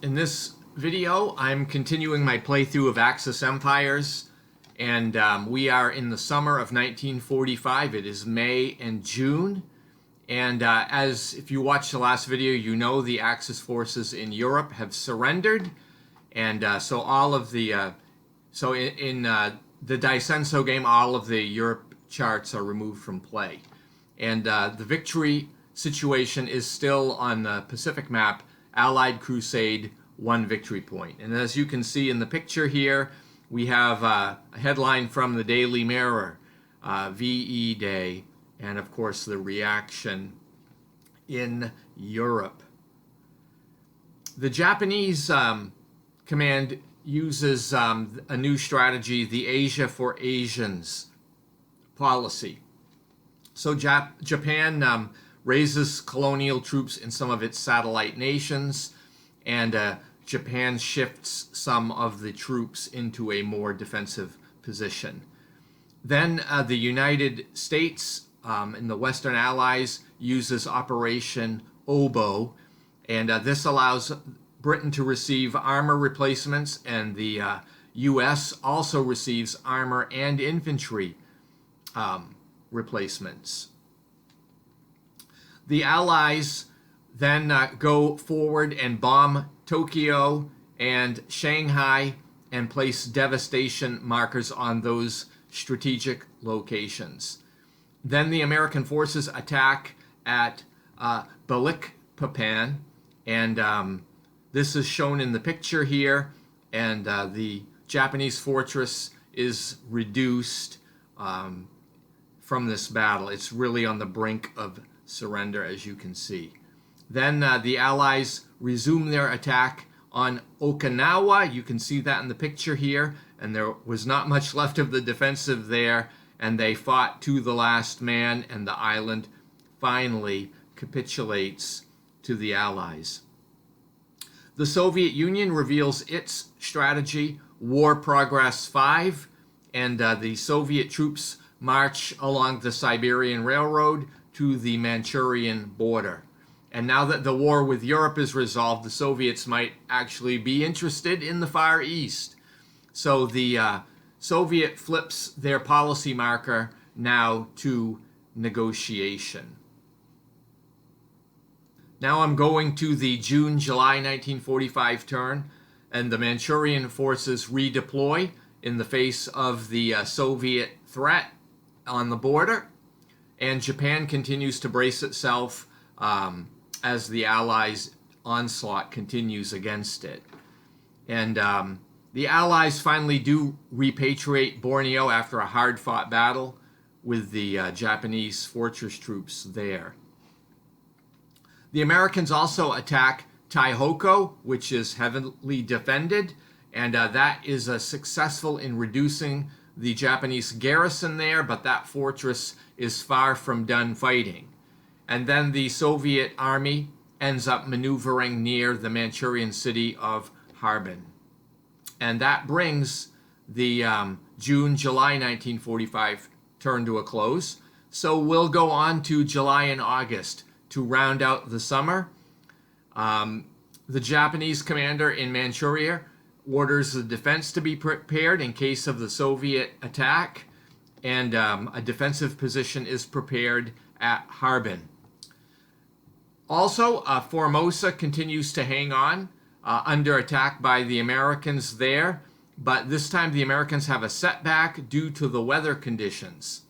In this video, I'm continuing my playthrough of Axis Empires, and we are in the summer of 1945. It is May and June, and as if you watched the last video, you know the Axis forces in Europe have surrendered, and so all of the in the Senso game, all of the Europe charts are removed from play, and the victory situation is still on the Pacific map. Allied Crusade, 1 victory point. And as you can see in the picture here, we have a headline from the Daily Mirror, VE Day, and of course the reaction in Europe. The Japanese command uses a new strategy, the Asia for Asians policy. So Japan raises colonial troops in some of its satellite nations, and Japan shifts some of the troops into a more defensive position. Then the United States and the Western Allies uses Operation Oboe, and this allows Britain to receive armor replacements, and the U.S. also receives armor and infantry replacements. The Allies then go forward and bomb Tokyo and Shanghai and place devastation markers on those strategic locations. Then the American forces attack at Balikpapan, and this is shown in the picture here, and the Japanese fortress is reduced from this battle. It's really on the brink of surrender, as you can see. Then the Allies resume their attack on Okinawa. You can see that in the picture here, and there was not much left of the defensive there, and they fought to the last man, and the island finally capitulates to the Allies. The Soviet Union reveals its strategy, War Progress 5, and the Soviet troops march along the Siberian Railroad to the Manchurian border. And now that the war with Europe is resolved, the Soviets might actually be interested in the Far East. So the Soviet flips their policy marker now to negotiation. Now I'm going to the June-July 1945 turn, and the Manchurian forces redeploy in the face of the Soviet threat on the border. And Japan continues to brace itself as the Allies' onslaught continues against it. And the Allies finally do repatriate Borneo after a hard-fought battle with the Japanese fortress troops there. The Americans also attack Taihoko, which is heavily defended, and that is successful in reducing the Japanese garrison there, but that fortress is far from done fighting. And then the Soviet army ends up maneuvering near the Manchurian city of Harbin. And that brings the June-July 1945 turn to a close. So we'll go on to July and August to round out the summer. The Japanese commander in Manchuria orders the defense to be prepared in case of the Soviet attack, and a defensive position is prepared at Harbin. Also, Formosa continues to hang on under attack by the Americans there, but this time the Americans have a setback due to the weather conditions.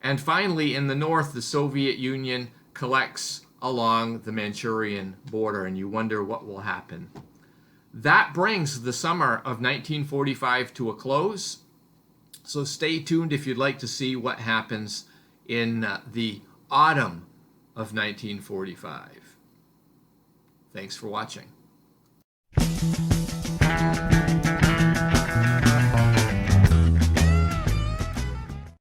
And finally, in the north, the Soviet Union collects along the Manchurian border, and you wonder what will happen. That brings the summer of 1945 to a close. So stay tuned if you'd like to see what happens in the autumn of 1945. Thanks for watching.